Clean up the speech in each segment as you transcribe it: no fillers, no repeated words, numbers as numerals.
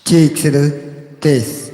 Cek sudah tes.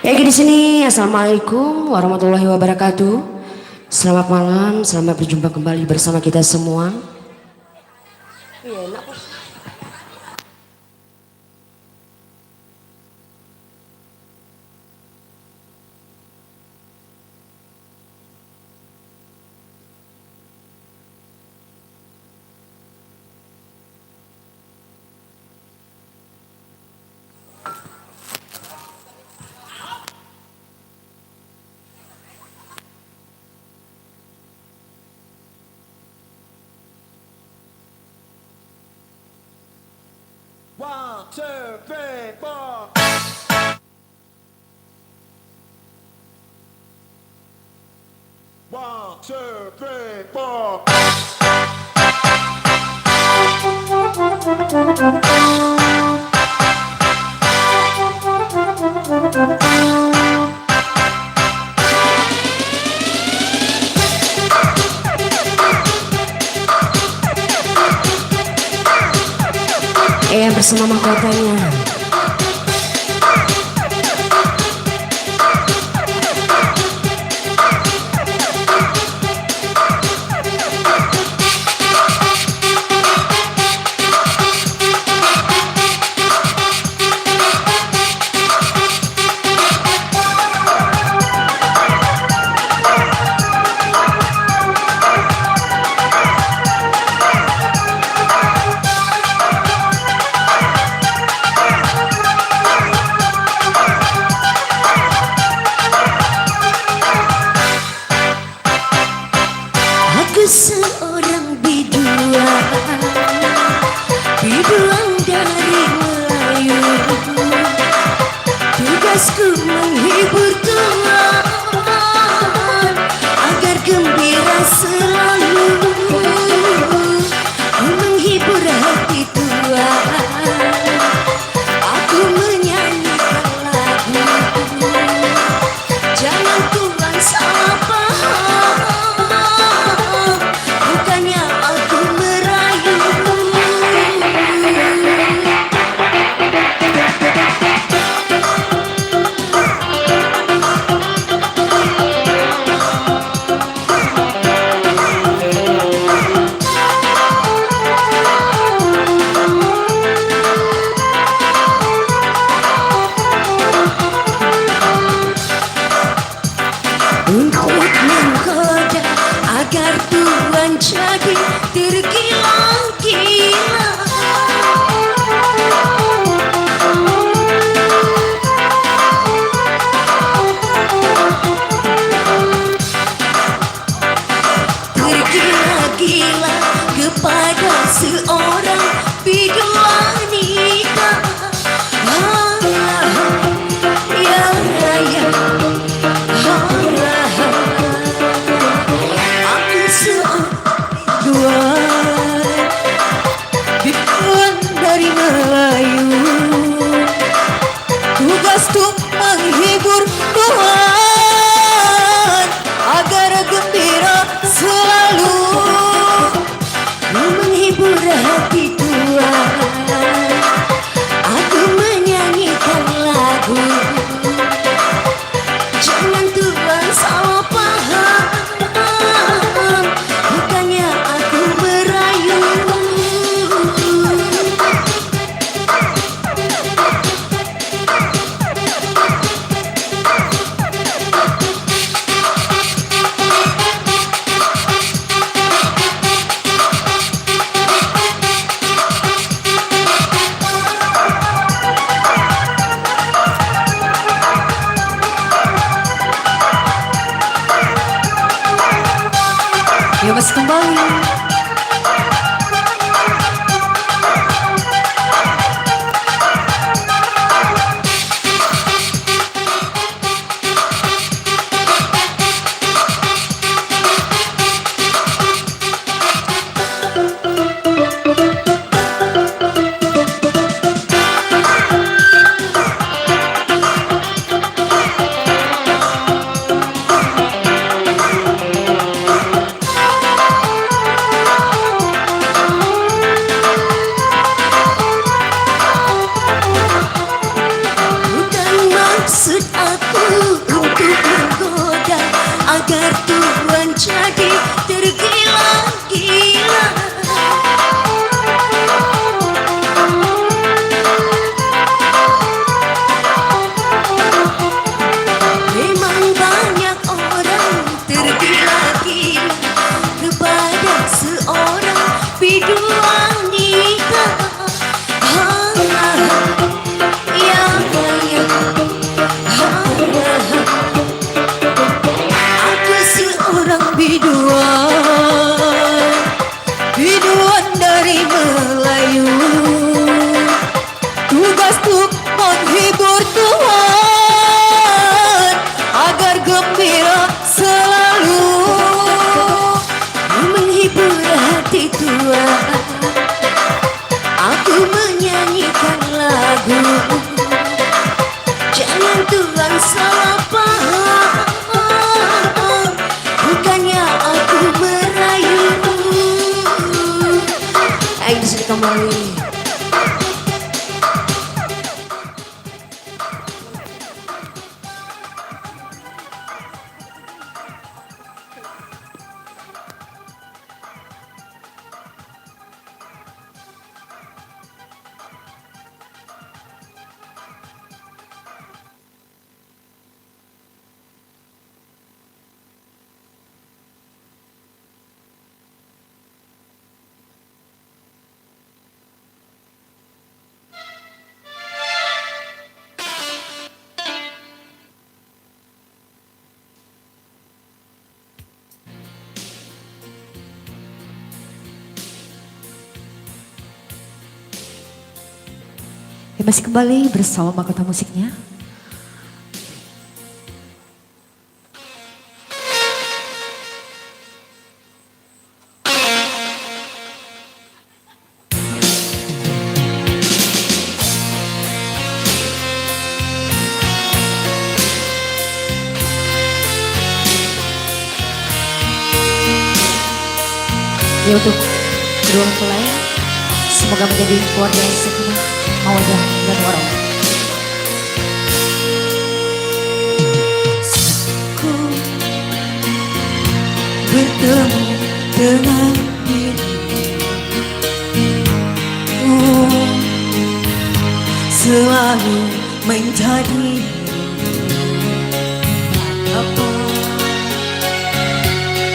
Ya, di sini. Assalamualaikum warahmatullahi wabarakatuh. Selamat malam, selamat berjumpa kembali bersama kita semua. One, two, three, four. One, two, three, four. Bersama mahkotanya. Seorang biduan dari Melayu. Tugasku menghibur Tuhan agar gembira selalu. Menghibur hati Tuhan, aku menyanyikan lagu. Jangan Tuhan salah paham, bukannya aku merayu. Untuk menggoda agar Tuhan jadi tergila-gila. Tergila-gila kepada seorang bidu wanita. Biduan dari Melayu, tugas untuk menghibur Tuhan agar gembira selalu. Menghibur hati Tuhan, aku menyanyikan lagu. Jangan Tuhan salah kembali. Maksud aku untuk menggoda agar Tuhan jadi tergila-gila. Memang banyak orang tergila-gila kepada seorang biduanita. Biduan dari Melayu, tugas untuk menghibur Tuhan agar gembira selalu, menghibur hati Tuhan. Aku menyanyikan lagu, jangan Tuhan salah paham, bukannya aku merayu. Ayo di sini kembali. Masih kembali bersama Mahkota Musiknya. Ya untuk kedua mempelai, semoga menjadi keluarga yang sakinah, mawaddah dan warahmah. Ku bertemu dengan dirimu, selalu menjadi apa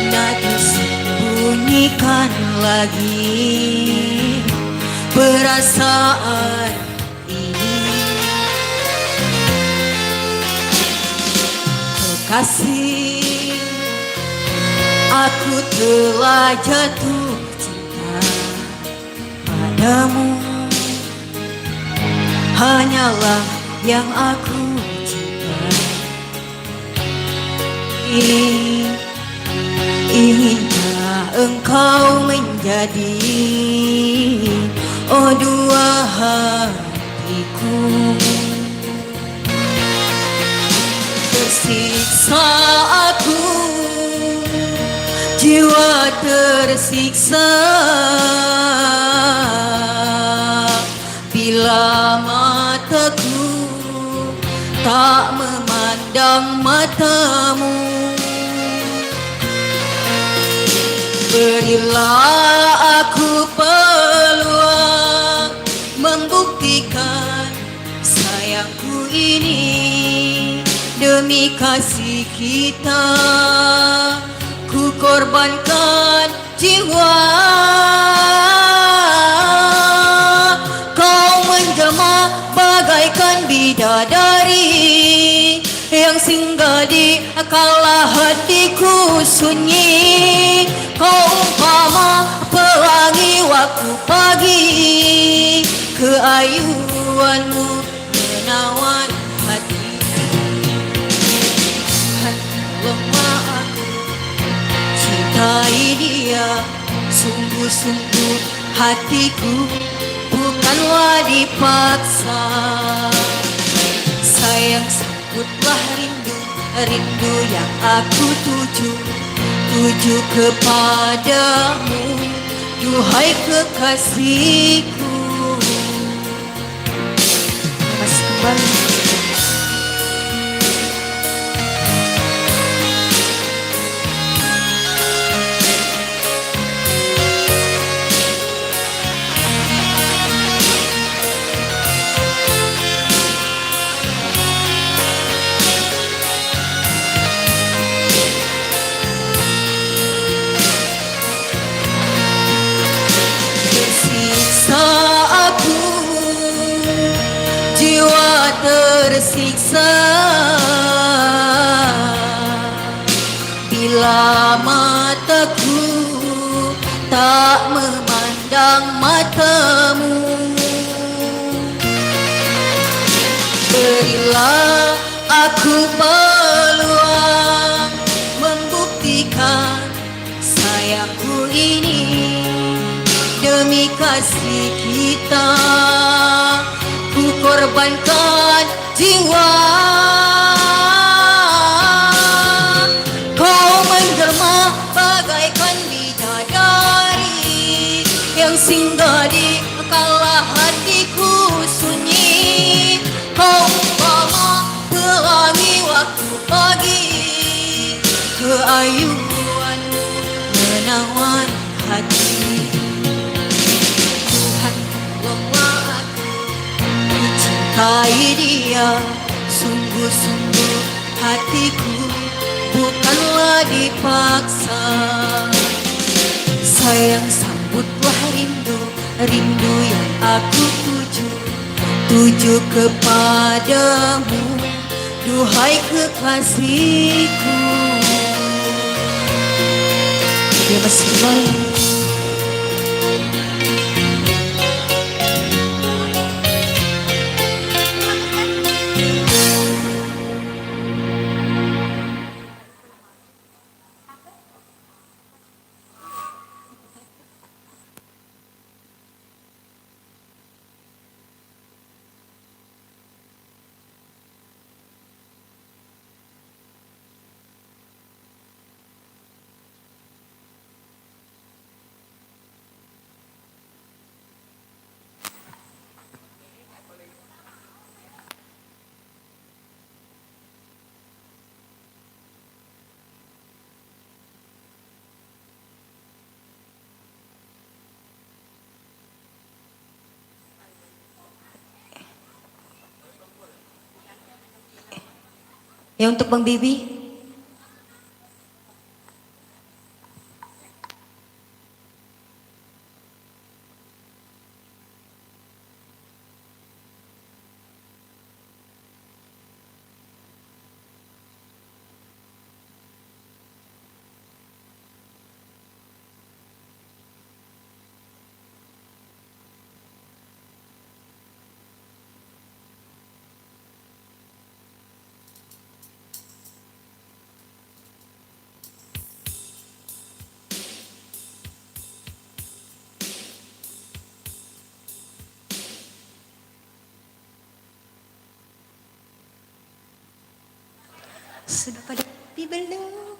nak disembunyikan lagi perasaan ini. Kekasih, aku telah jatuh cinta padamu, hanyalah yang aku cintai. Inikah engkau menjadi oh dua hatiku. Tersiksa aku, jiwa tersiksa bila mataku tak memandang matamu. Berilah aku peluang membuktikan sayangku ini. Demi kasih kita ku korbankan jiwa. Kau menjelma bagaikan bidadari yang singgah di kala hatiku sunyi. Kau waktu pagi, keayuanmu menawan hati. Tuhan lemah aku cintai dia, sungguh-sungguh hatiku bukanlah dipaksa. Sayang sambutlah rindu, rindu yang aku tuju kepadamu, duhai kekasihku. Masih kembali. Tersiksa bila mataku tak memandang matamu. Berilah aku peluang membuktikan sayangku ini demi kasih kita. Ku korbankan jiwa, kau menjelma bagaikan bidadari yang singgah di kala hatiku sunyi. Kau umpama pelangi waktu pagi, keayuanmu menawan hati. Cintai dia, sungguh-sungguh hatiku bukanlah dipaksa. Sayang sambutlah rindu, rindu yang aku tuju kepadamu, duhai kekasihku. Dia masih kembali. Ya untuk Bang Bibi. Sudah pada belum?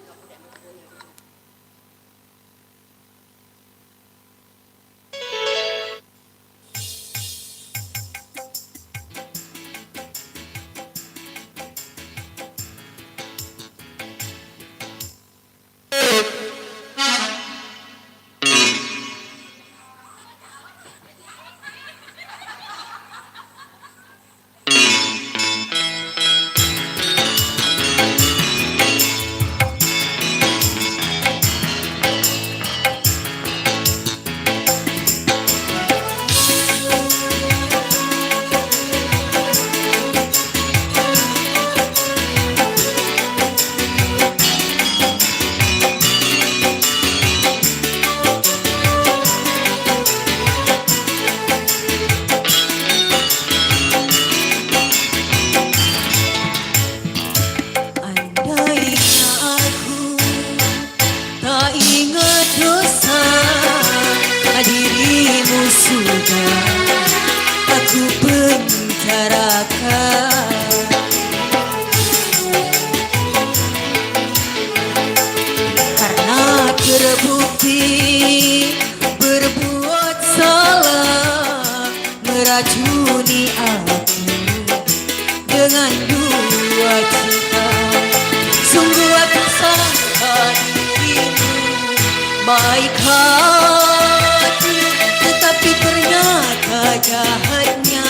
baik hati, tetapi ternyata jahatnya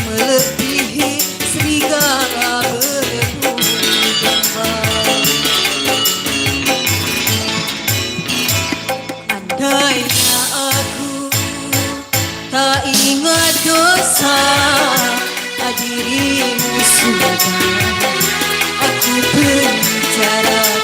melebihi serigala berebut domba. Andainya aku tak ingat dosa, dirimu sudah aku penjarakan.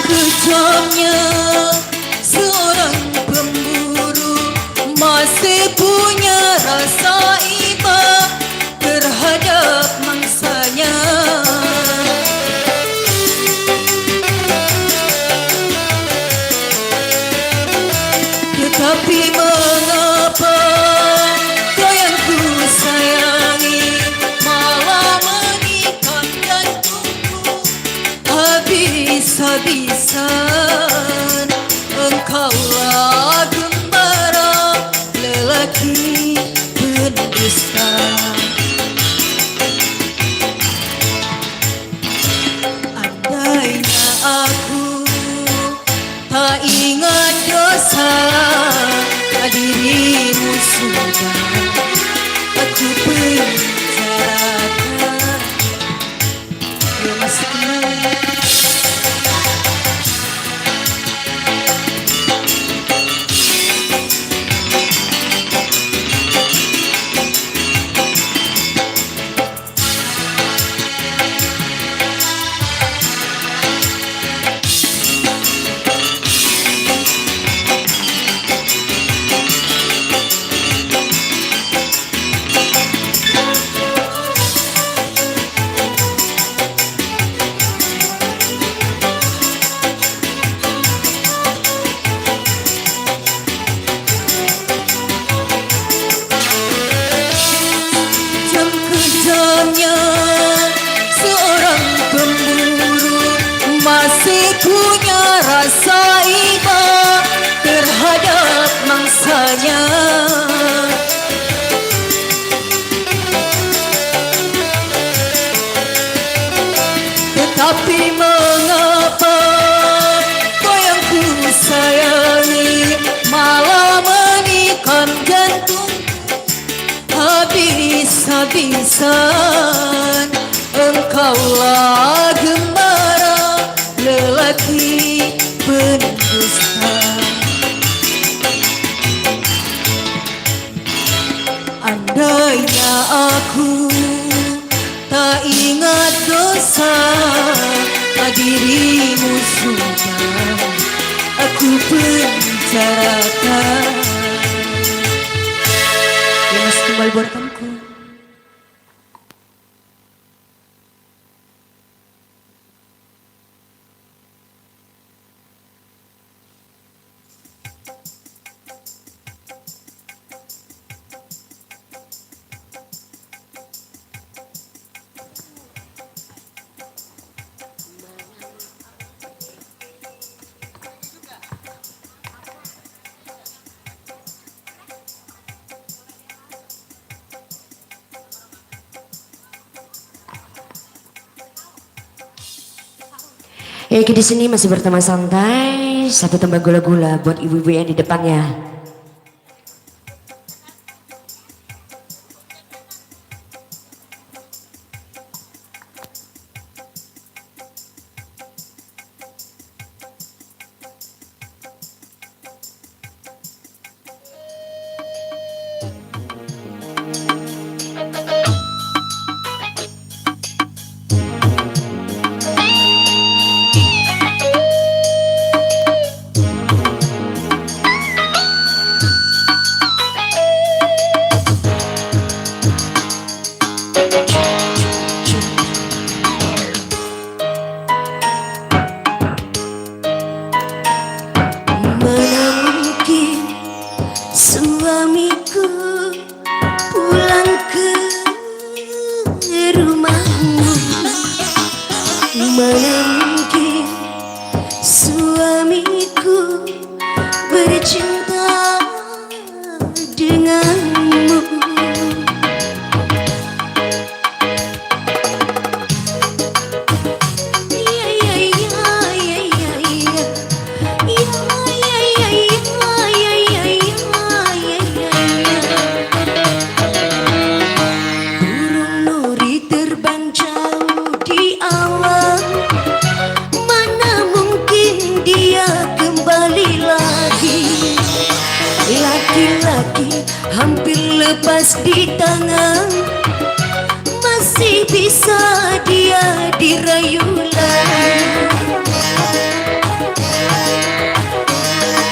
Kejamnya seorang pemburu masih punya rasa iba terhadap mangsanya. Tetapi mengapa kau yang ku sayangi malah menikam jantungku habis-habisan? Engkaulah gembara lelaki pendusta. Andainya aku tak ingat dosa, dirimu sudah aku penjarakan. Lemas kembali. Kejamnya seorang pemburu masih punya rasa iba terhadap mangsanya. Tetapi mengapa kau yang ku sayangi malah menikam jantung habis-habisan? Engkaulah gembara lelaki pendusta. Andainya aku tak ingat dosa, dirimu sudah aku penjarakan. Lemas kembali buat kamu. Ya, di sini masih berteman santai, satu tembak gula-gula buat ibu-ibu yang di depannya. Mana mungkin suamiku bercinta denganmu. Burung nuri terbang jauh di awan, mana mungkin dia kembali lagi. Laki-laki hampir lepas di tangan, masih bisa dia dirayu lagi.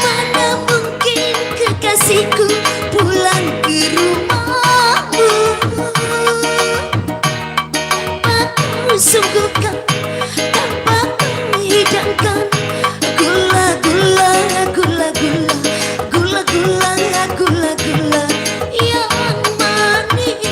Mana mungkin kekasihku pulang ke rumahmu. Aku sungguh kan dapat menghidangkan gula-gula, gula-gula, gula-gula, gula-gula yang manis.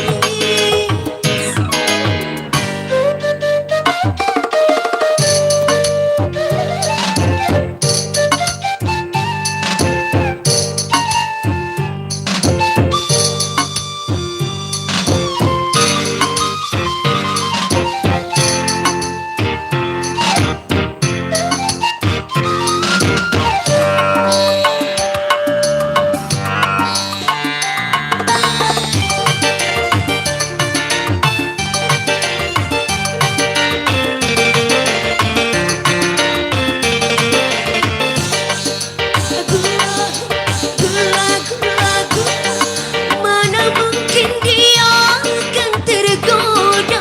Mana mungkin dia akan tergoda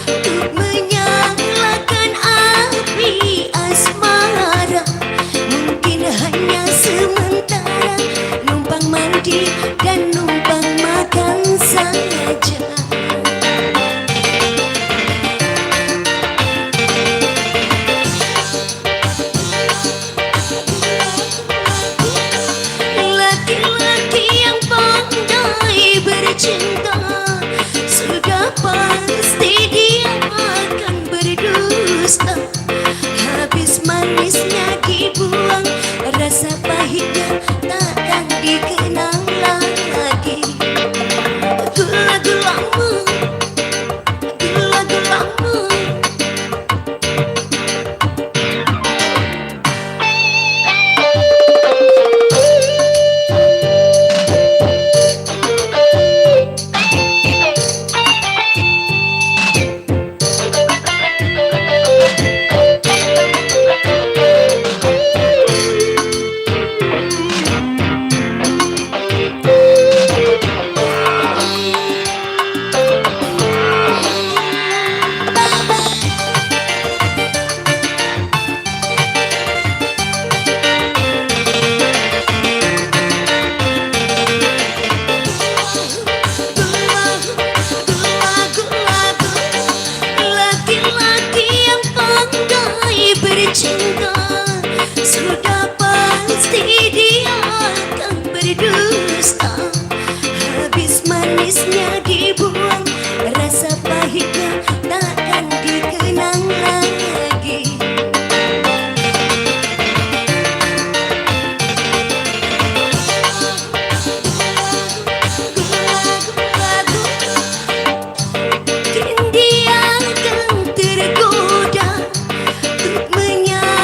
untuk menyalakan api asmara. Mungkin hanya sementara, numpang mandi dan numpang makan saja. Laki-laki yang pandai bercinta, sudah pasti dia akan berdusta. Habis manisnya dibuang, rasa pahitnya takkan dikenang lagi. Gula-gulamu, gula-gulamu. Laki-laki yang pandai bercinta, sudah pasti dia akan berdusta. Habis manisnya dibuang, rasa pahitnya takkan dikenang lagi. Mungkin dia akan tergoda untuk menyalakan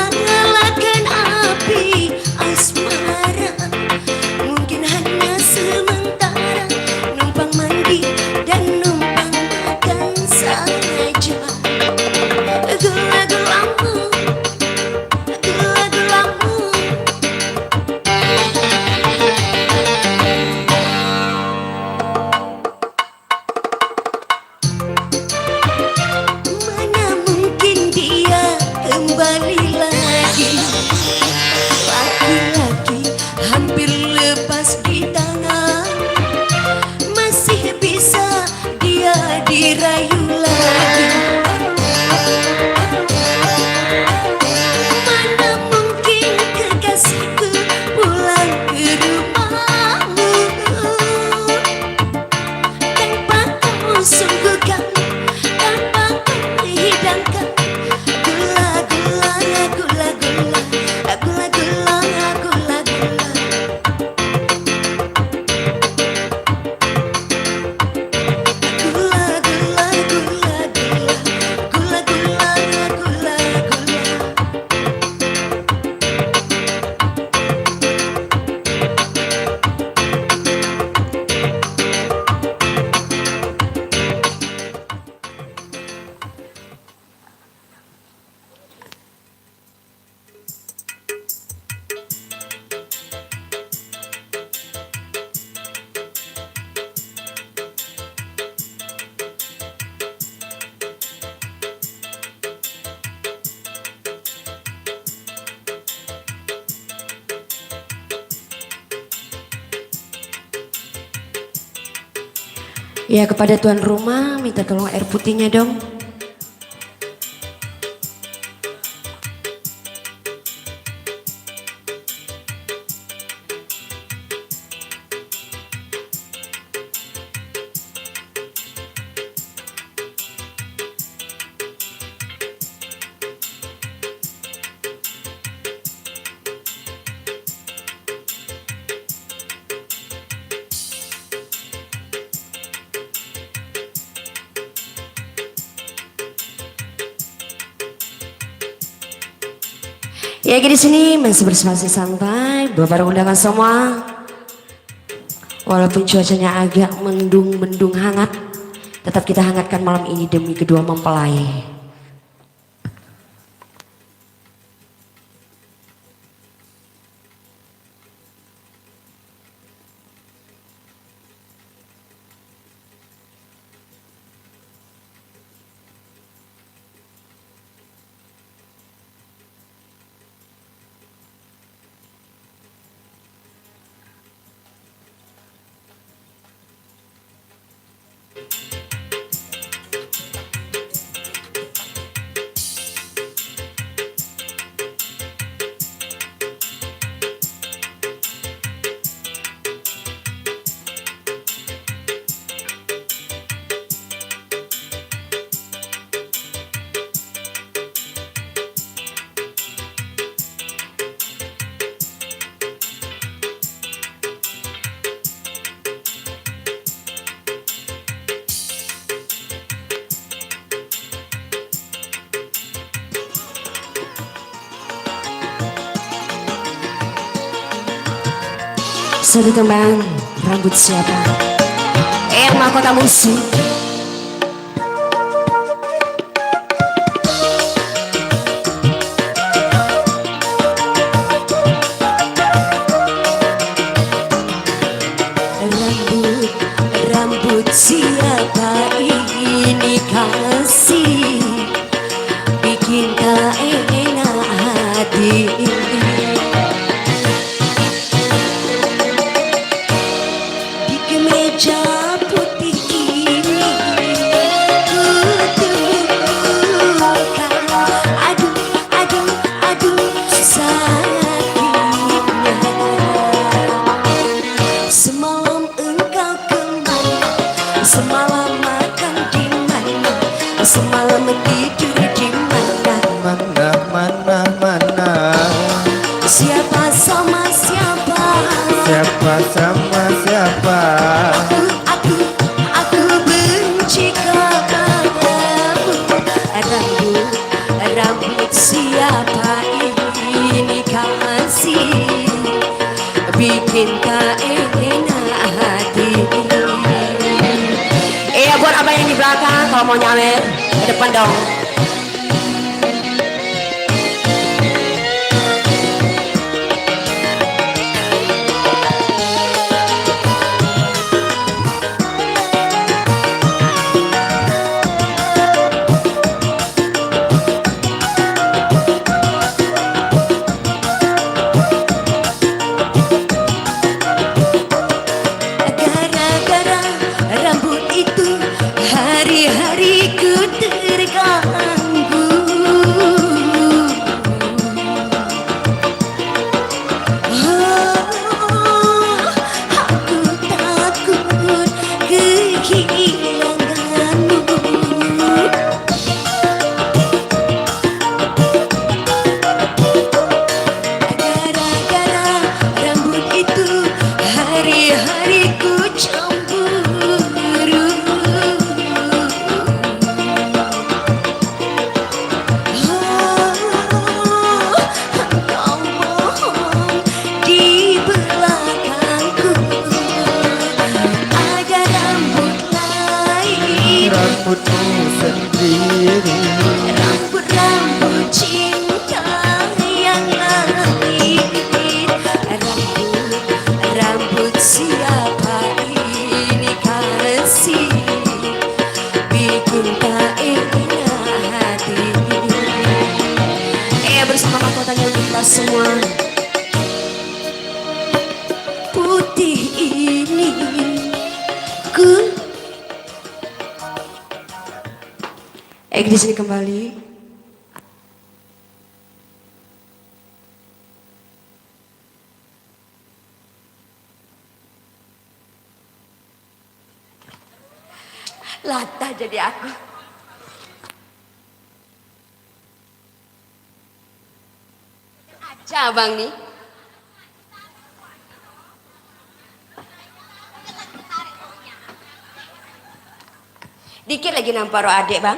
Ya kepada tuan rumah minta tolong air putihnya dong. Ya di sini masih bersama-sama santai, Bapak undangan semua. Walaupun cuacanya agak mendung hangat, tetap kita hangatkan malam ini demi kedua mempelai. Satu tembang rambut siapa? Mahkota musik. Rambut siapa ini kasih bikin tak enak hati. Semalam makan di mana? Semalam tidur di mana? Mana. Siapa sama siapa? Siapa sama siapa? Aku benci kamu. Rambut siapa ini kasih bikin tak enak hati. Buat abang yang di belakang kalau mau nyawer ke depan dong. Gara-gara rambut itu hari-hariku terganggu. Aku takut kehilanganmu. Gara-gara rambut itu hari-hariku cemburu. Kau bohong di belakangku. Ada rambut lain, Rambutmu sendiri. rambut cinta yang lain. Rambut siapa ini kasih bikin tak enak hati. Bersama mahkotanya untuk kita semua. Putih ini ku Egy di sini kembali. Latah jadi aku. Aja abang nih. Dikit lagi namparo adik bang.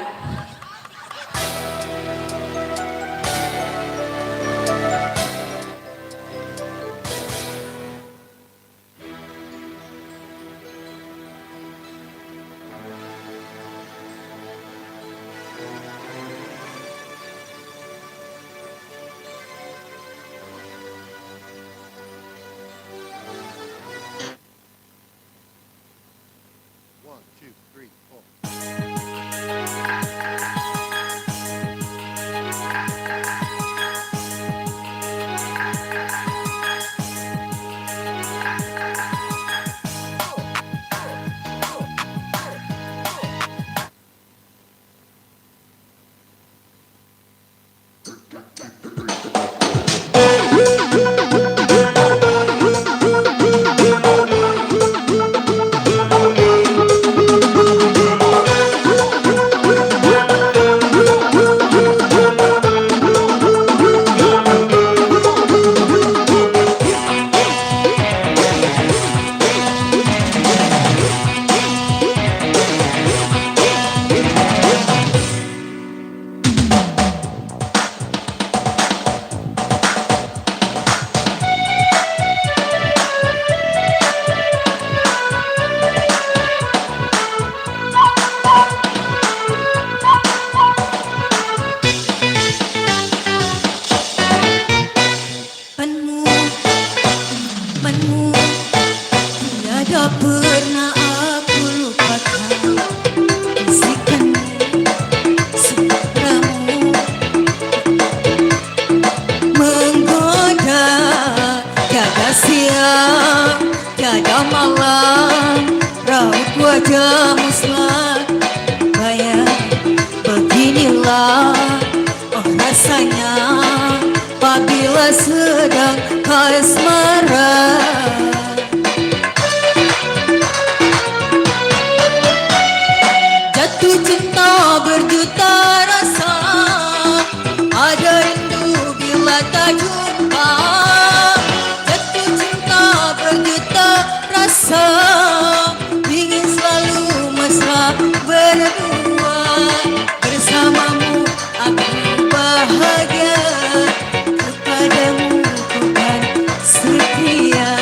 One, two, three, four. Temanmu tiada pernah aku lupakan. Bisikanmu, suaramu menggoda. Tiada siang, tiada malam, raut wajahmu selalu bayang. Beginilah oh rasanya apabila sedang asmara. Jatuh cinta berjuta rasa, ada rindu bila tak jumpa. Jatuh cinta berjuta rasa, ingin selalu mesra berdua. Bersamamu aku bahagia, kepadamu ku kan setia.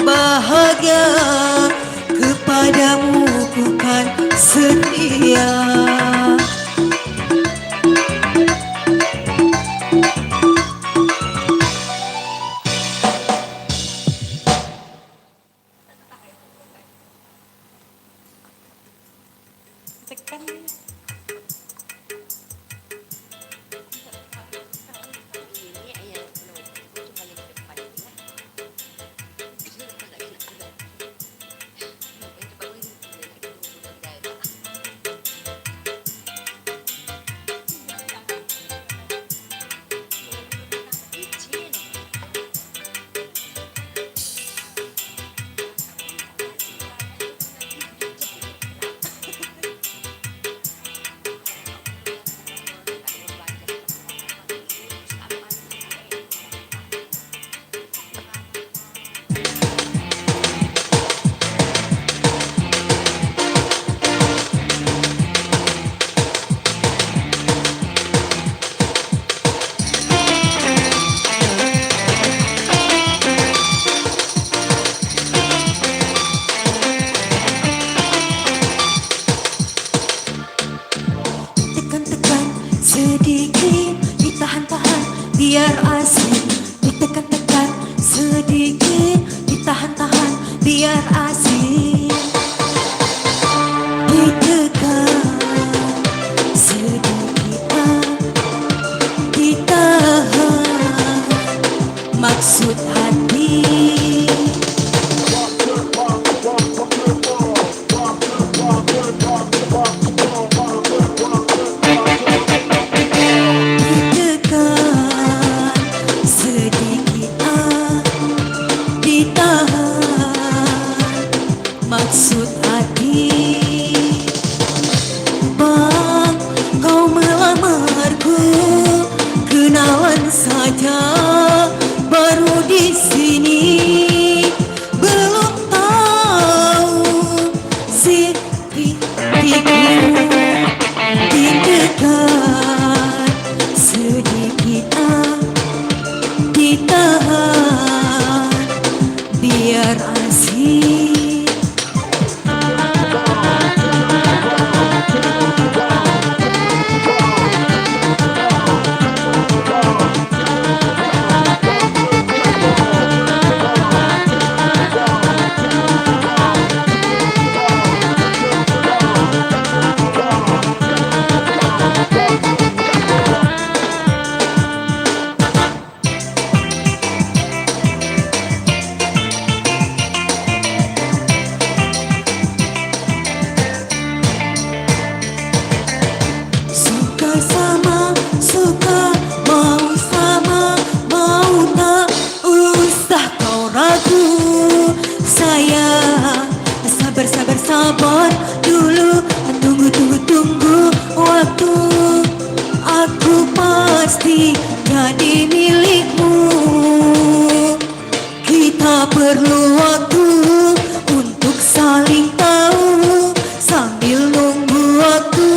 bahagia, kepadamu ku kan setia. Tekan-tekan sedikit, ditahan-tahan biar asik. Ditekan-tekan sedikit, ditahan-tahan biar asik. Ditekan sedikit, ditahan maksud hati. Maksud hati. Bang, kau melamarku, kenalan saja, baru di sini, belum tahu si hatiku. Ditekan sedikit, ditahan biar asik. Suka sama, suka, mau sama, mau tak usah kau ragu. Sayang, sabar, sabar, sabar dulu, tunggu, tunggu, tunggu waktu. Aku pasti jadi milikmu. Kita perlu waktu untuk saling tahu sambil nunggu waktu.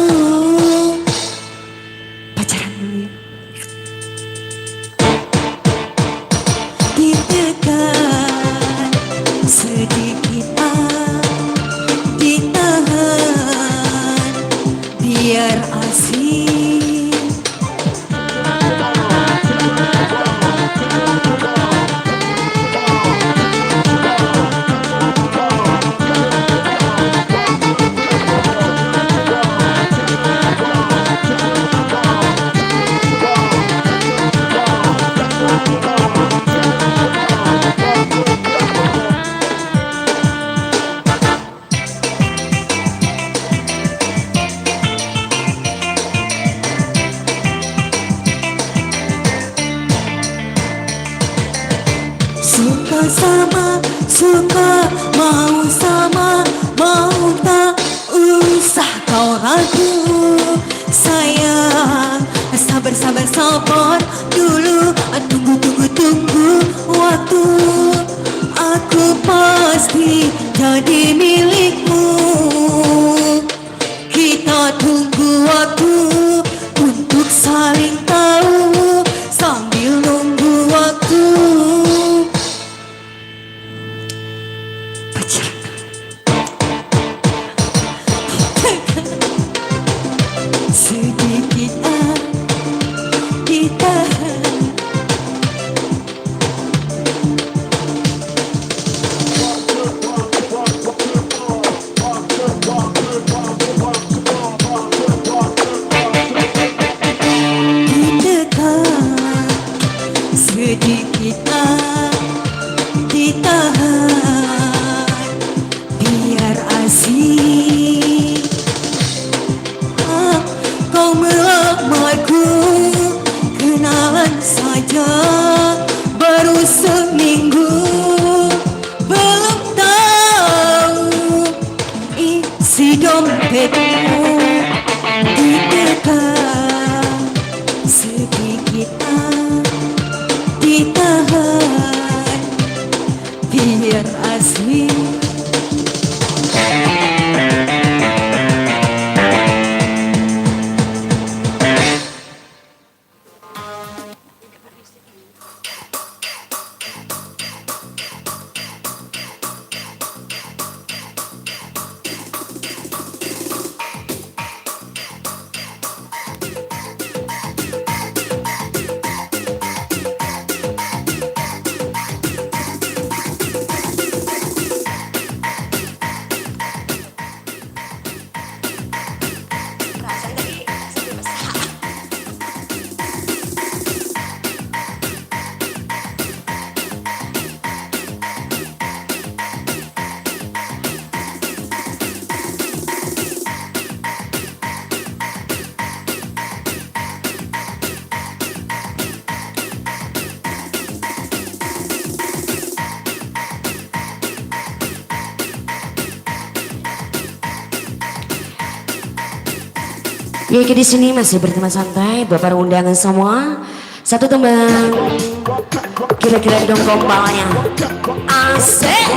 Pacaran dulu ya. Ditekan sedikit, ditahan biar asik. Suka sama, suka, mau sama, mau tak usah kau ragu. Sayang, sabar, sabar, sabar dulu, tunggu, tunggu, tunggu waktu. Aku pasti jadi milikmu. Kita tunggu waktu untuk saling tahu sambil nunggu waktu. kasih. Ya, di sini masih berteman santai, bapak undangan semua. Satu teman, kira-kira dong gombalnya. Asik.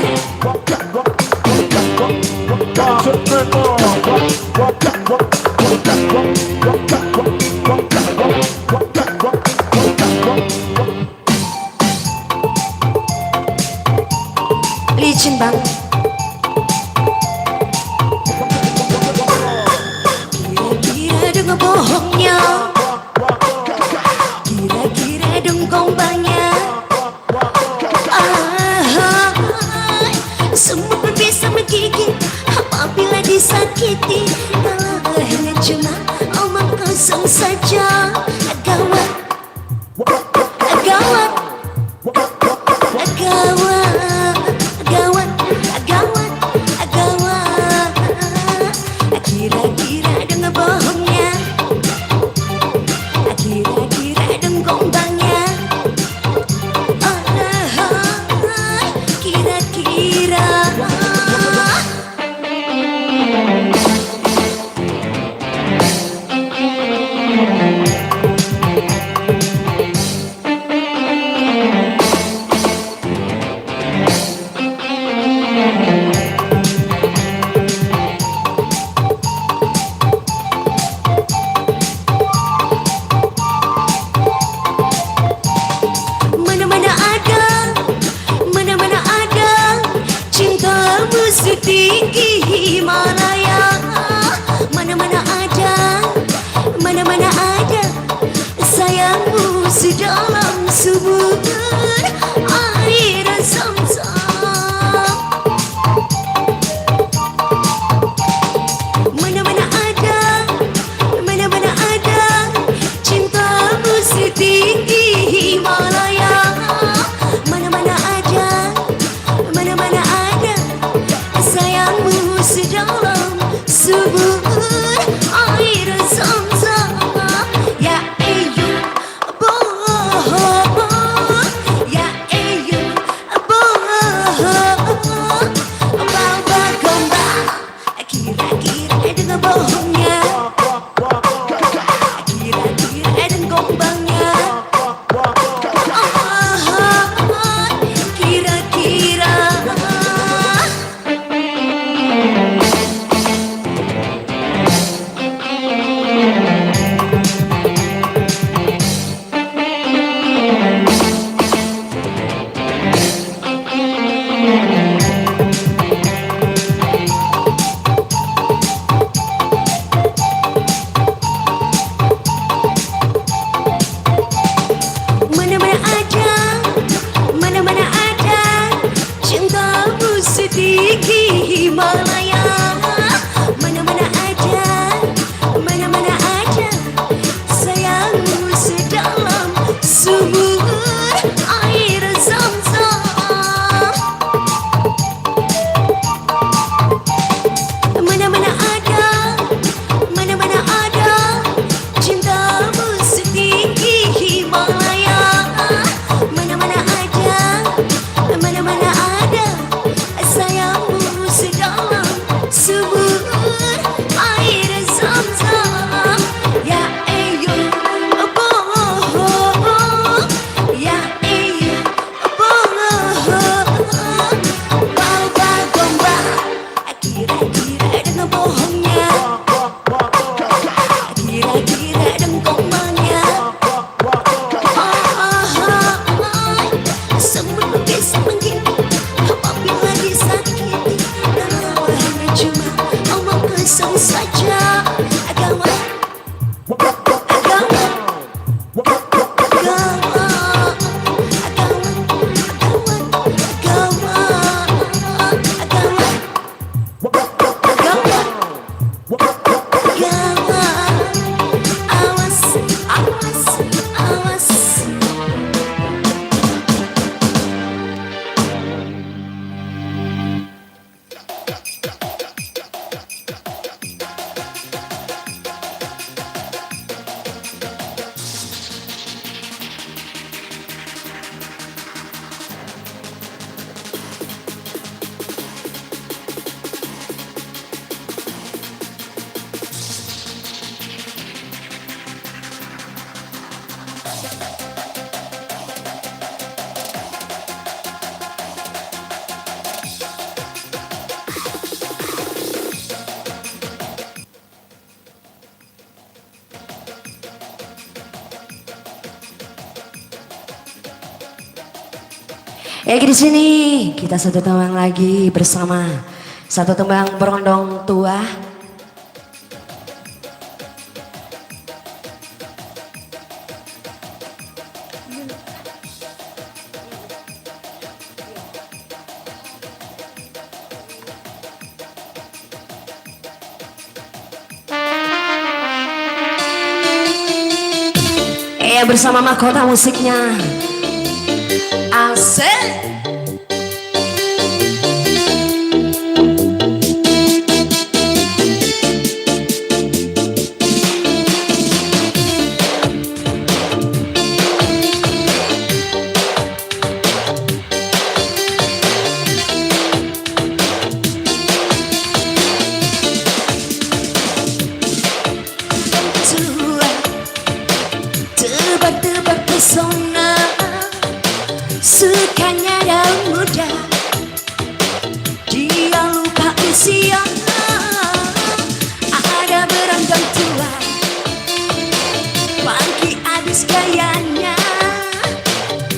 Licin bang. Bohongnya, kira-kira dong gombangnya. Semua pun bisa menggigit apabila disakiti. Kalau hanya cuma omong kosong saja. Gawat, gawat, gawat, gawat, gawat, gawat. Kira-kira dong bohongnya. Kira-kira dong gombangnya. Kira-kira. Setinggi Himalaya, mana-mana ada sayangmu sedalam sumur air zam-zam. Mana-mana ada cintamu setinggi Himalaya, mana-mana ada sayangmu sedalam sumur air zam-zam. Ya ayo bohong, ya ayo bohong, bawa gombal. Kira-kira dengan bohongnya, kira-kira dengan gombangnya. Kira-kira. Mana-mana ada cintamu setinggi Himalaya, mana-mana ada sayangmu sedalam sumur air zam-zam. Mana-mana ada cintamu setinggi Himalaya, mana-mana ada sayangmu di sini kita satu tembang lagi bersama satu tembang berondong tua. Bersama mahkota musiknya Asik. Tebak-tebak pesona, sukanya daun muda, dia lupa usia. Ada berondong tua, pagi habis gayanya,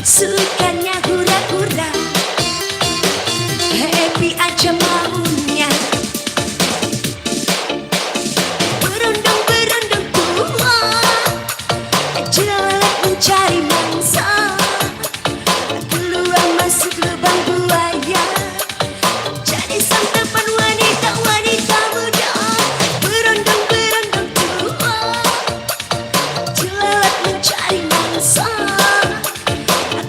sukanya hura-hura, happy aja maunya. Berondong-berondong tua, jelek mencari mangsa, keluar masuk lubang buaya, jadi santapan wanita-wanita muda. Berondong-berondong tua, jelek mencari mangsa,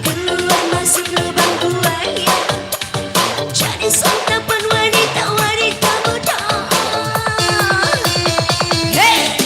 keluar masuk lubang buaya, jadi santapan wanita-wanita muda. Hey!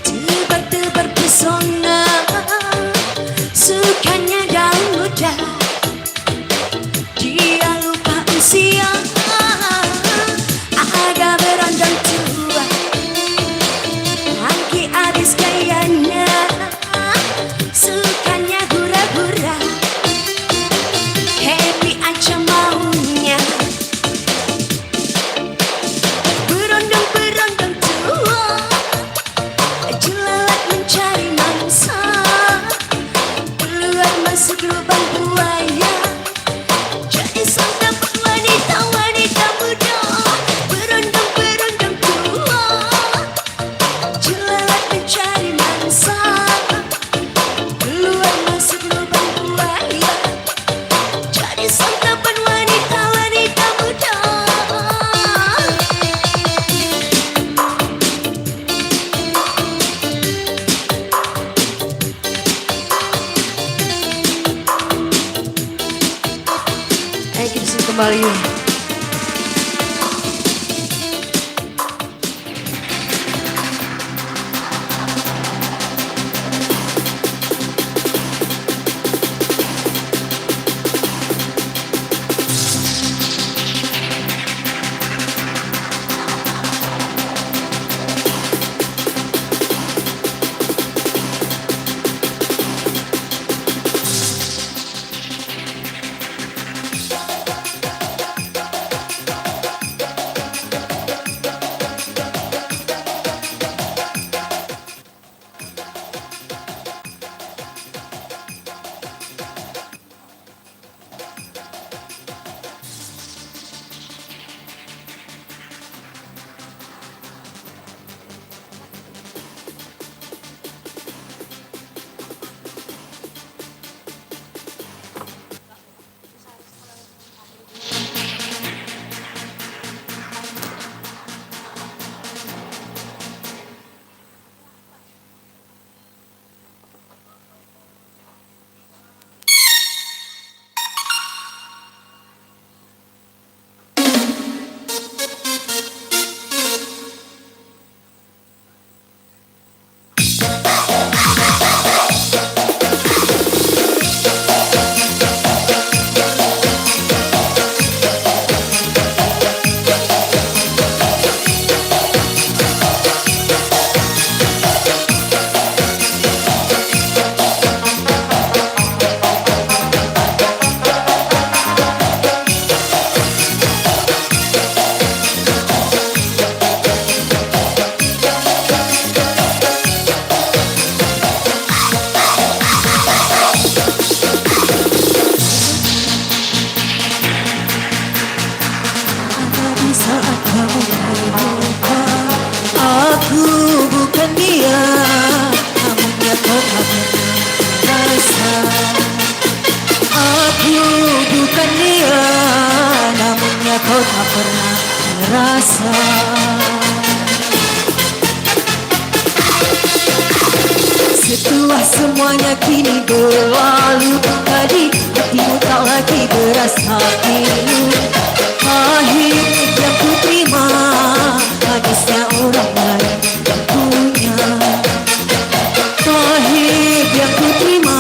Tebak-tebak pesona, sukanya daun muda, dia lupa usia. Ada berondong tua, lagi habis gayanya, sukanya hura-hura, happy aja maunya. Berondong-berondong tua, jelek mencari mangsa, keluar masuk lubang buaya, jadi santapan wanita-wanita muda. Berondong-berondong tua, jelek mencari mangsa, keluar masuk lubang buaya, jadi santapan wanita-wanita muda. Kita sini kembali. rasa. Setelah semuanya kini berlalu, tadi hatimu tak lagi berasa pilu. Pahit yang ku terima, manisnya orang lain yang punya. Pahit yang ku terima,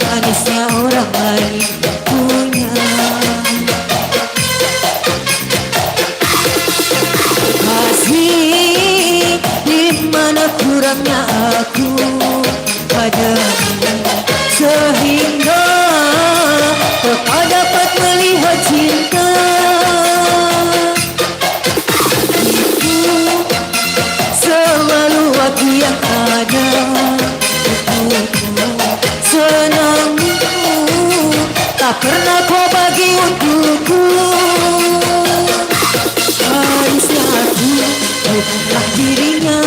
manisnya orang lain yang punya. Kasih, di mana kurangnya aku padamu, sehingga kau dapat melihat cinta. Itu selalu aku yang ada untukmu. Senangmu tak pernah kau bagi untukku. Harusnya aku bukanlah dirinya,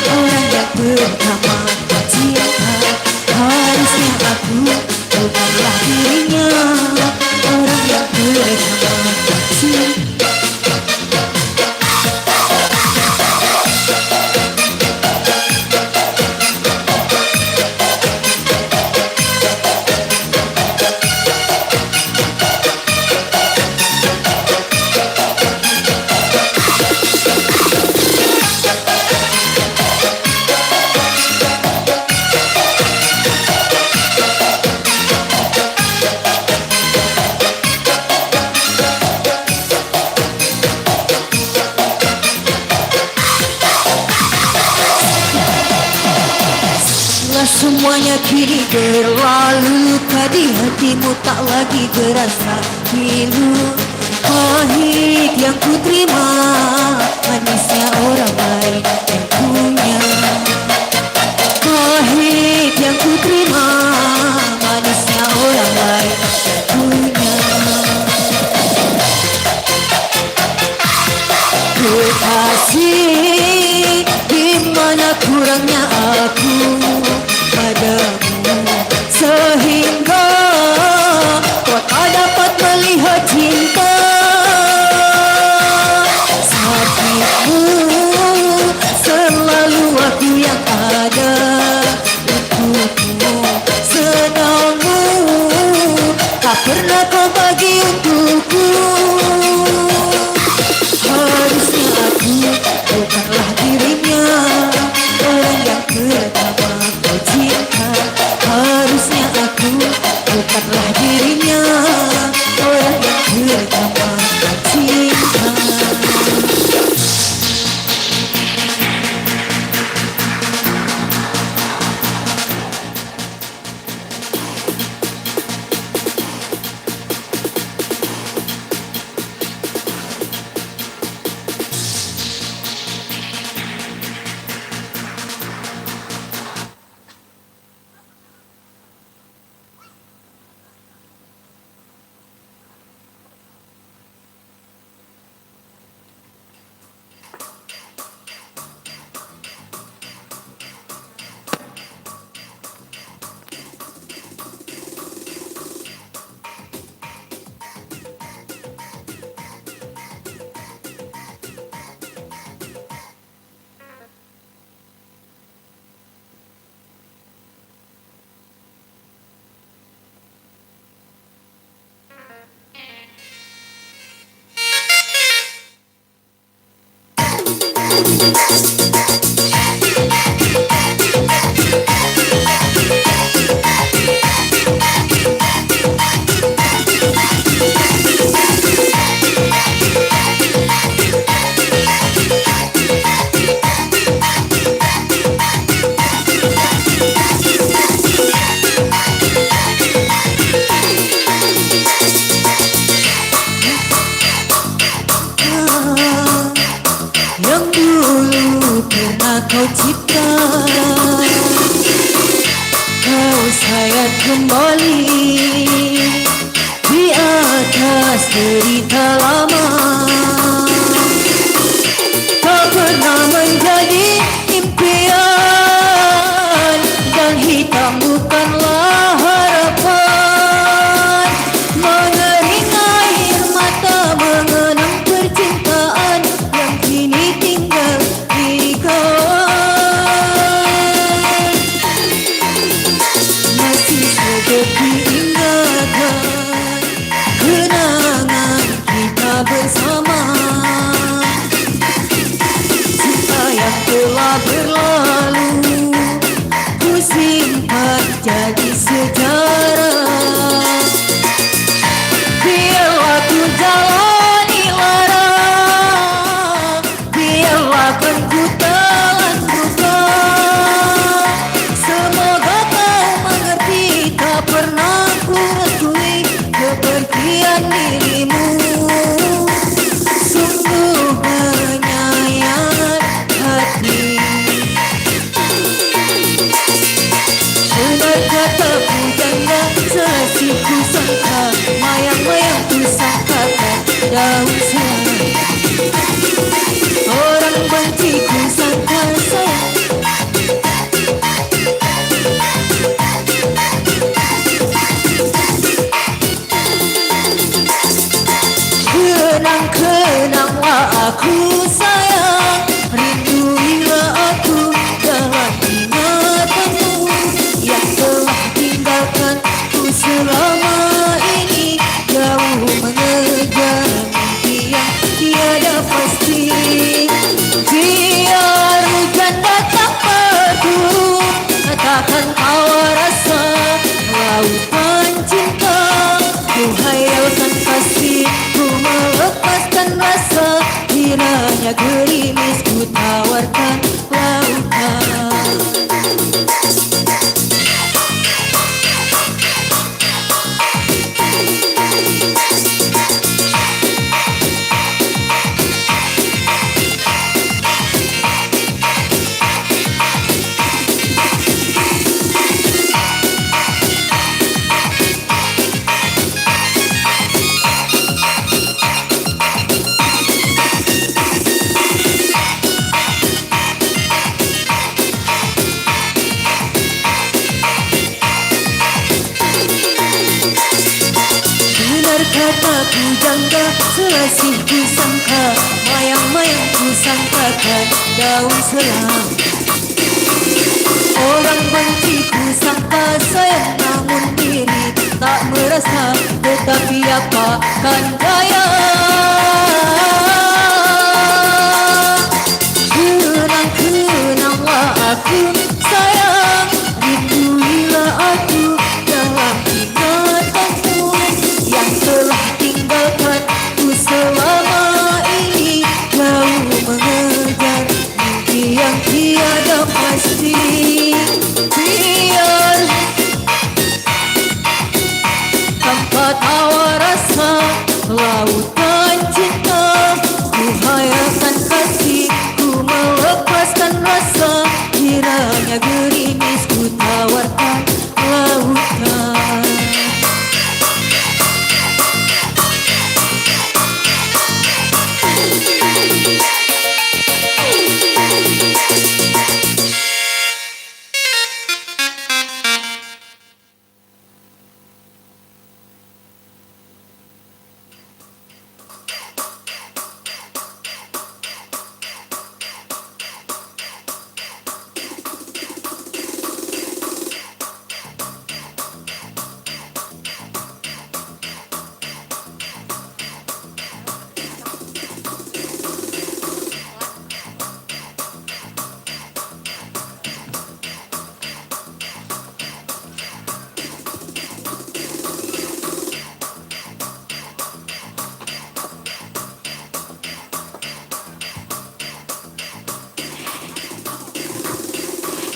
orang yang pertama kau cinta. Harusnya aku bukanlah dirinya, orang yang pertama kau cinta. Semuanya kini berlalu, tadi hatimu tak lagi berasa pilu. Pahit yang ku terima, manisnya orang lain yang punya. Pahit yang ku terima, manisnya orang lain yang punya. Kekasih, di mana kurangnya aku padamu, sehingga kau tak dapat melihat cinta. Sakitmu selalu aku yang ada untukmu. Senangmu tak pernah kau bagi untukku. Harusnya aku bukanlah dirinya, orang yang pertama kau cinta. Harusnya aku bukanlah dirinya, orang yang pertama kau cinta. Yang dulu pernah kau cipta, kau sayang kembali di atas derita lama. Tak pernah menjadi impian, dan hitam bukanlah harapan. Mengering air mata mengenang percintaan. telah berlalu ku simpan jadi sejarah. Biarlah ku jalani lara, biarlah kan ku telan duka. Semoga kau mengerti, tak pernah ku restui kepergian dirimu. Sungguh menyayat hati. Benar kata pujangga, selesai ku sangka, mayang-mayang ku sangkakan daun serai. Orang benci ku sangka sayang, kenang-kenanglah aku sayang, rinduilah aku dalam ingatanmu yang telah tinggalkan ku selama ini, jauh mengejar mimpi yang tiada pasti. Biar hujan datang bergurung, takkan kau rasa lautan cinta. Ku hayalkan pasti, ku melepaskan rasa, kiranya gerimis ku tawarkan lautan. Kata pujangga, selesai ku sangka, mayang-mayang ku sangkakan daun serai. Orang benci ku sangka sayang, namun diri tak merasa, tetapi apakan daya. Kenang-kenanglah aku sayang, rinduilah aku dalam ingatanmu yang telah tinggalkan ku selama ini, jauh mengejar mimpi yang tiada pasti. Biar tanpa tawa rasa lautan cinta, ku hayalkan kasih, ku melepaskan rasa, kiranya gerimis ku tawarkan lautan.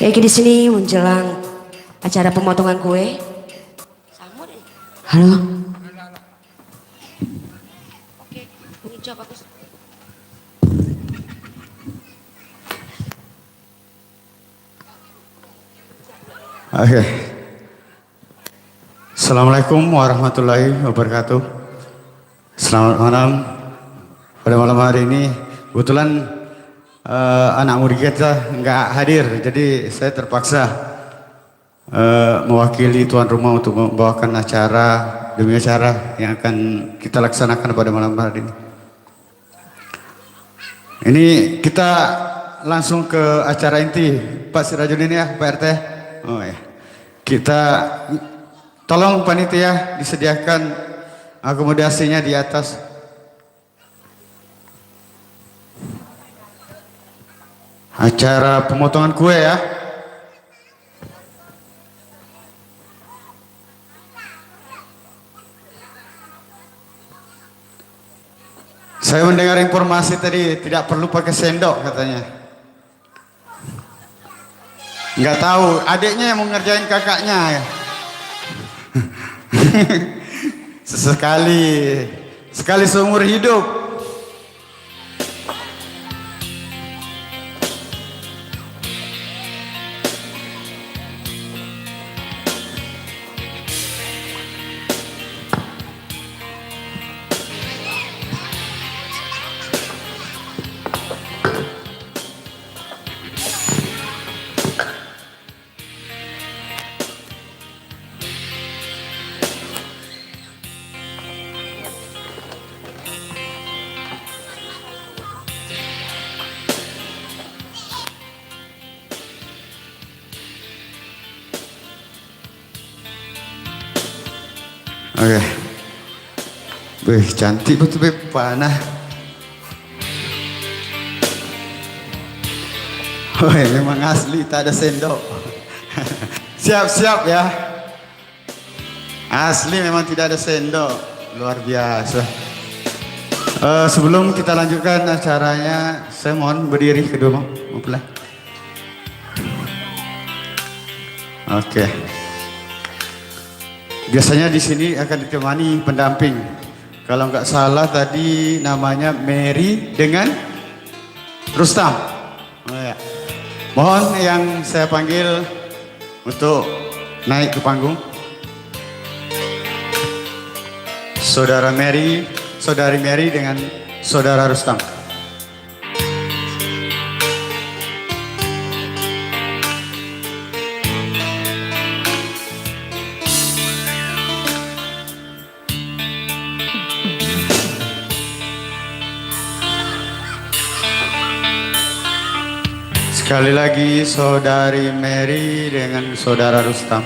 Kayak di sini menjelang acara pemotongan kue. Halo. Oke, mengucap aku. Oke. Assalamualaikum warahmatullahi wabarakatuh. Selamat malam. Pada malam hari ini kebetulan anak murid kita nggak hadir, jadi saya terpaksa mewakili tuan rumah untuk membawakan acara demi acara yang akan kita laksanakan pada malam hari ini. Ini kita langsung ke acara inti, Pak Sirajudin ya, Pak RT. Oh ya, kita tolong panitia disediakan akomodasinya di atas. acara pemotongan kue ya. Saya mendengar informasi tadi tidak perlu pakai sendok katanya. Nggak tahu, adiknya yang mau ngerjain kakaknya ya. Sekali seumur hidup. Oke. Wih, cantik betul panah. Wih, memang asli tak ada sendok. Siap-siap ya. Asli memang tidak ada sendok. Luar biasa. Sebelum kita lanjutkan acaranya, saya mohon berdiri kedua mempelai. Oke. Biasanya di sini akan ditemani pendamping. Kalau nggak salah tadi namanya Mary dengan Rustam. Oh, ya. Mohon yang saya panggil untuk naik ke panggung. Saudari Mary dengan Saudara Rustam. Sekali lagi Saudari Mary dengan Saudara Rustam.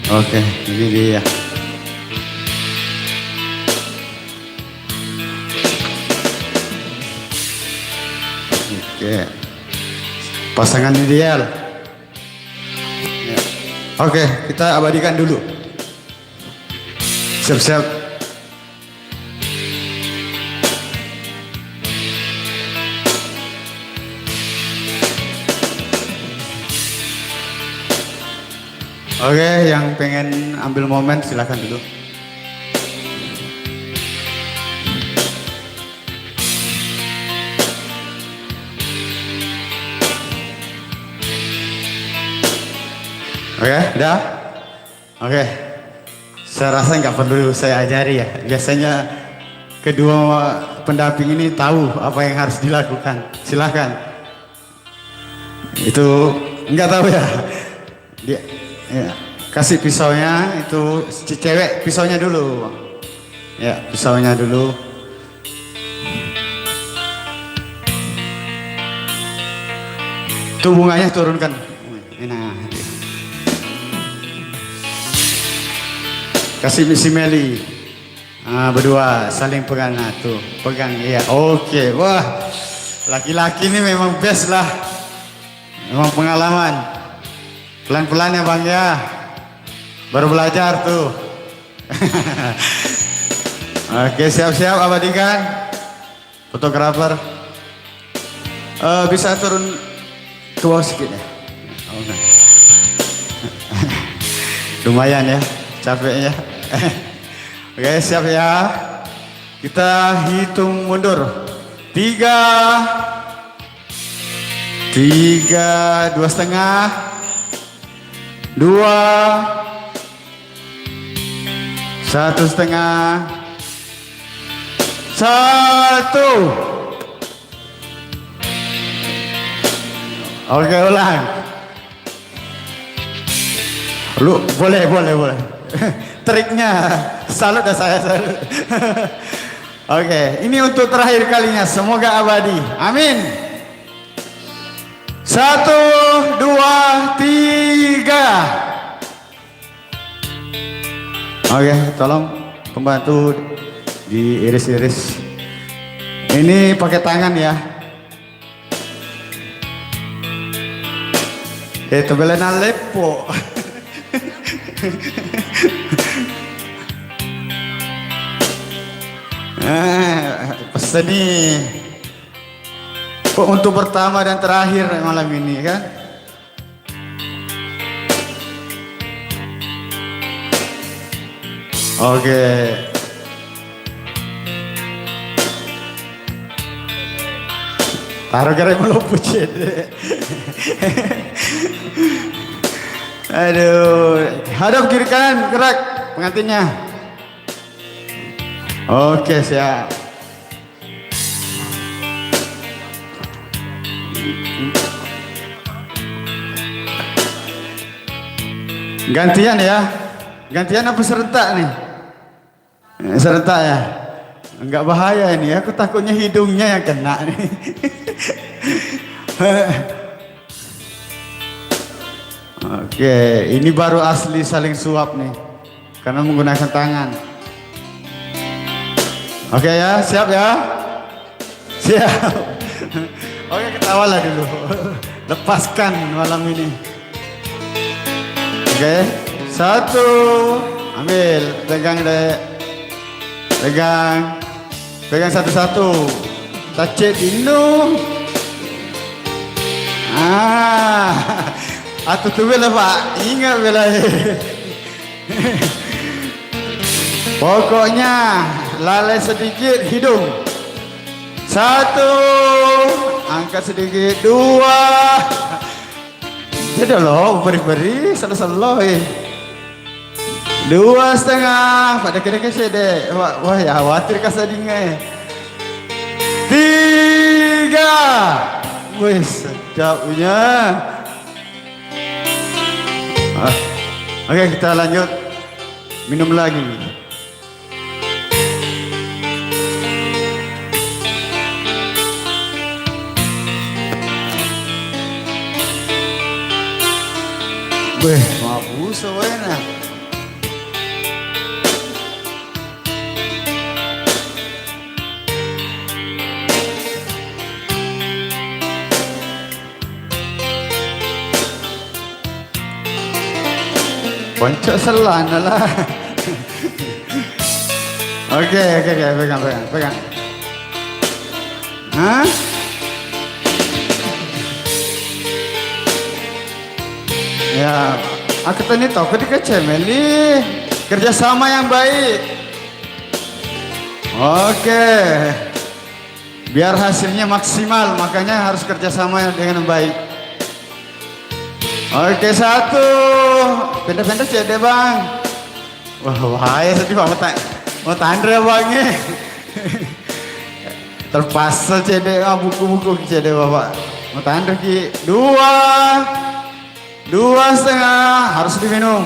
Oke, ini dia. Oke, pasangan ideal. Ya. Oke, kita abadikan dulu. Siap-siap. Oke, yang pengen ambil momen silakan dulu. Oke, udah? Oke. Saya rasa nggak perlu saya ajari ya. Biasanya kedua pendamping ini tahu apa yang harus dilakukan. Silahkan. Itu nggak tahu ya. Dia, ya. Kasih pisaunya itu si cewek pisaunya dulu. Ya, pisaunya dulu. Itu bunganya turunkan. Nah. Kasih misi Meli. Berdua saling pegang. Nah, tuh, pegang ya. Oke. Wah. Laki-laki ini memang best lah. Memang pengalaman. Pelan-pelan ya Bang ya. Baru belajar tuh. Oke, siap-siap abadikan. Fotografer. Bisa turun ke bawah sedikit ya. Oke. Lumayan ya capeknya. Oke, siap ya. Kita hitung mundur. 3, 2,5, 2, 1,5, 1. Oke, ulang. Lu boleh. Triknya salut dah saya. Oke, ini untuk terakhir kalinya. Semoga abadi. Amin. 1, 2, 3. Oke, tolong pembantu diiris-iris. Ini pakai tangan ya. Itu belena lepo. Pesan nih. Untuk pertama dan terakhir malam ini kan. Oke. Taruh kira meluput cede. Aduh, hadap kiri kanan gerak pengantinnya. Oke, siap. Gantian ya. Gantian apa serentak nih? Serentak ya. Enggak bahaya ini, aku takutnya hidungnya yang kena nih. Oke, ini baru asli saling suap nih. Karena menggunakan tangan. Oke ya, siap ya? Siap. Oke, ketawalah dulu. Lepaskan malam ini. Oke, 1. Ambil, pegang deh. Pegang satu-satu. Tacet dulu. Atu tu bela Pak, ingat bela. Pokoknya lalai sedikit hidung. 1, angkat sedikit. 2. Jadi loh, beri-beri, selo-selo. 2,5. Pada kira-kira deh. Wah ya khawatir kasadingnya. 3. Wih, sedapnya. Oke, kita lanjut. Minum lagi. Wih, mabus enak. Poncok selana lah. Oke, pegang. Hah? Ya, aku tadi tahu ketika cemeli kerjasama yang baik. Oke, biar hasilnya maksimal, makanya harus kerjasama dengan baik. Oke, 1. Pendek-pendek cede bang. Wah, bahaya sedih Pak. Mau tandra bangnya. Terpaksa cede buku-buku cede bapak. Mau tandra ki. 2,5 harus diminum.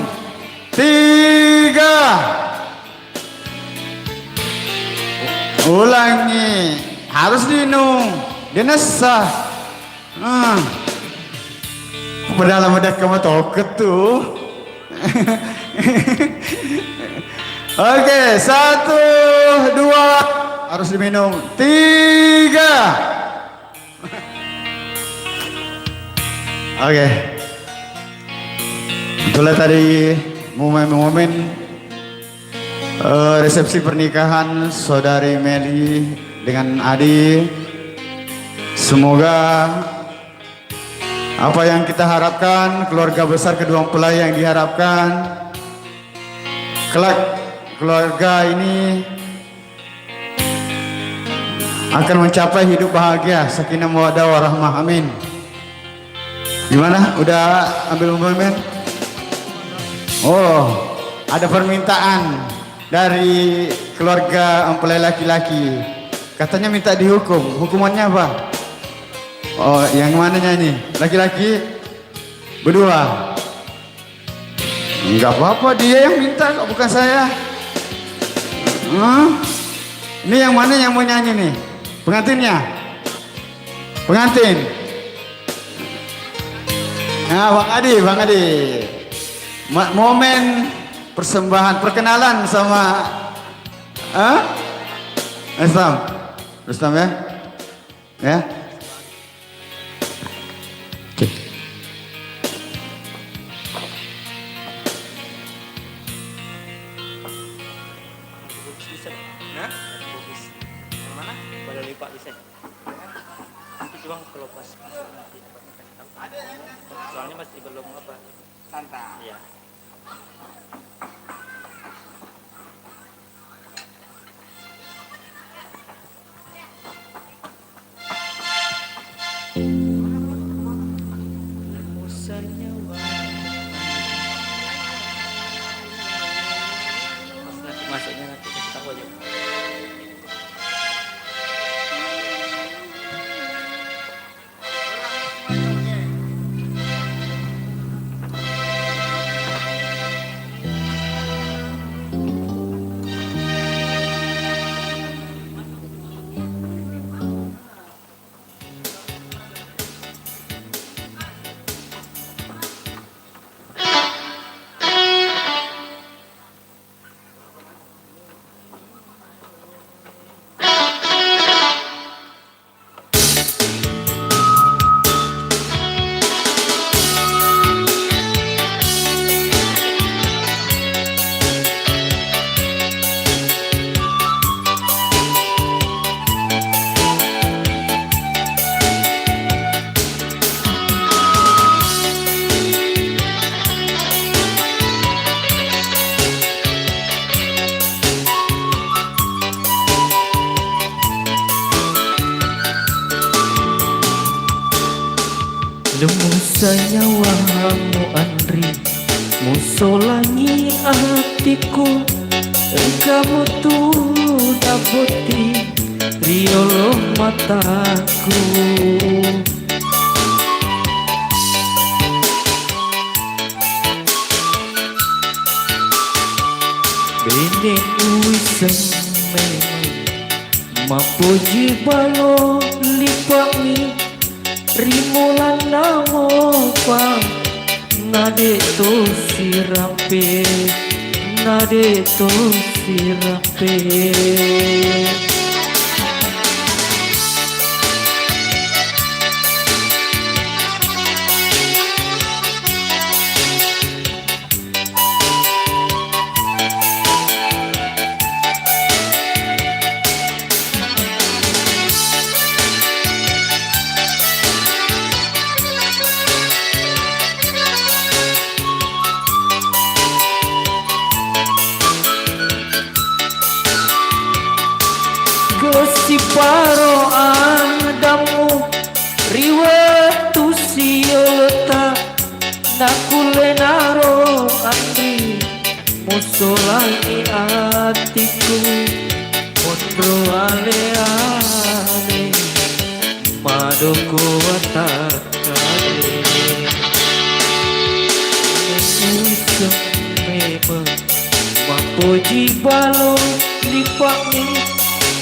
3. Ulangi, harus diminum. Dia nesah. Padahal udah kamu toket tuh. Oke, 1, 2 harus diminum. 3. Oke. Itulah tadi momen-momen resepsi pernikahan saudari Meli dengan Adi. Semoga apa yang kita harapkan, keluarga besar kedua mempelai yang diharapkan, kelak keluarga ini akan mencapai hidup bahagia, sakinah mawaddah warahmah. Amin. Gimana? Udah ambil momen? Oh, ada permintaan dari keluarga mempelai laki-laki. Katanya minta dihukum. Hukumannya apa? Oh, yang mananya ini? Laki-laki berdua. Enggak apa-apa, dia yang minta kok, bukan saya. Ini yang mana yang mau nyanyi nih? Pengantinnya? Pengantin? Nah, Bang Adi. Momen persembahan, perkenalan sama Rustam ya? Ya? Oke. Nah, bagus. Yang mana? Pada lipat bisa. Nanti cuma kalau pas nanti soalnya masih belum apa. Santai. Iya. Masuknya nanti kasih tahu aja. Lemu sayawamu Andri, musolangi hatiku. Kamu tuh daputi riolo mataku. Bene uiseng memang mapuji balo lipami rimulan namo pa nade to sirape nade to sirape. Kesiparo adamu riwetu sioleta nakulenaro Andri musolani atiku mondro ale ale madoko watakale usem meme mapoji balo lipakni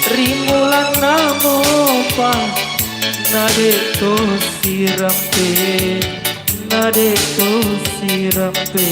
rimulan namo pa nade to sirape nade to sirape.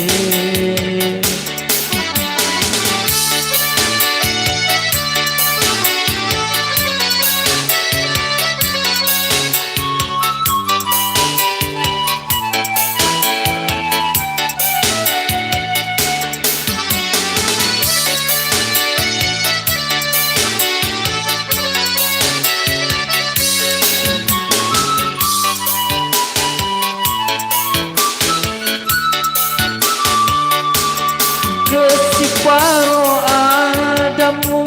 Kesiparo adamu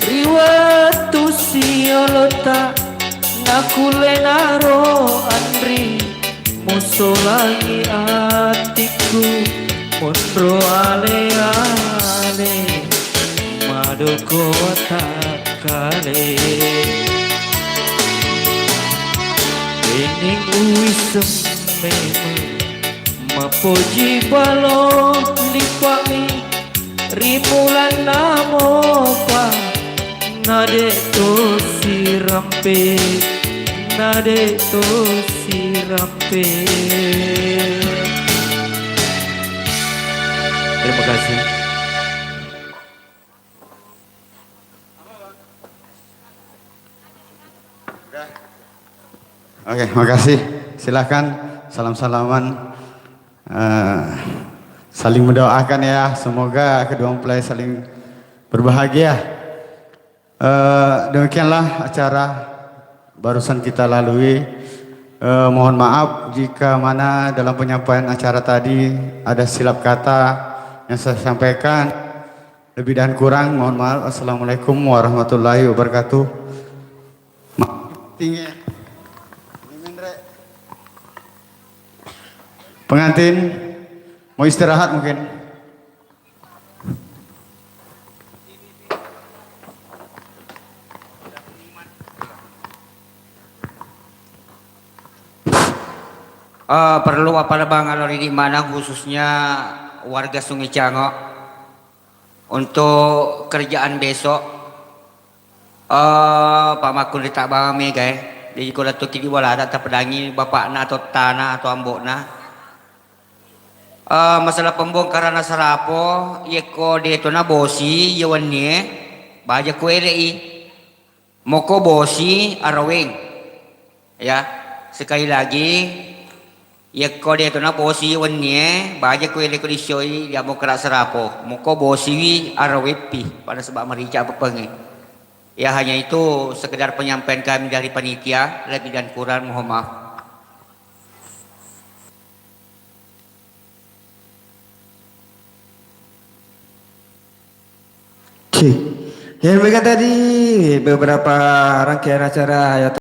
riwatu siolota nakulenaro Andri musolangi atiku mondro ale ale madoko watakale bening uisem memang mapoji balo lipami rimulan namo pa nade to sirampe, nade to sirampe. Terima kasih. Oke, makasih. Silakan salam-salaman, saling mendoakan ya. Semoga kedua mempelai saling berbahagia. Demikianlah acara barusan kita lalui. Mohon maaf jika mana dalam penyampaian acara tadi ada silap kata yang saya sampaikan. Lebih dan kurang mohon maaf. Assalamualaikum warahmatullahi wabarakatuh. Tinggi. Pengantin mau istirahat mungkin. Perlu apa bang alor di mana khususnya warga Sungai Cangok untuk kerjaan besok. Pak Makun di tak bang guys. Jadi kalau tu kini bola tak terpedangi bapak na atau tanah atau ambok na. Masalah pembongkaran sarapo, yeko dia tu na bosi, yawannya, baca kuelei, moko bosi arawing, ya sekali lagi, yeko dia tu na bosi yawannya, baca kuelei kulisoi, dia mau kerak sarapo, moko bosi arawepi pada sebab merica pepengi. Ya hanya itu sekedar penyampaian kami dari panitia, lebih dan kurang mohon maaf. Ya, mereka tadi beberapa rangkaian acara ya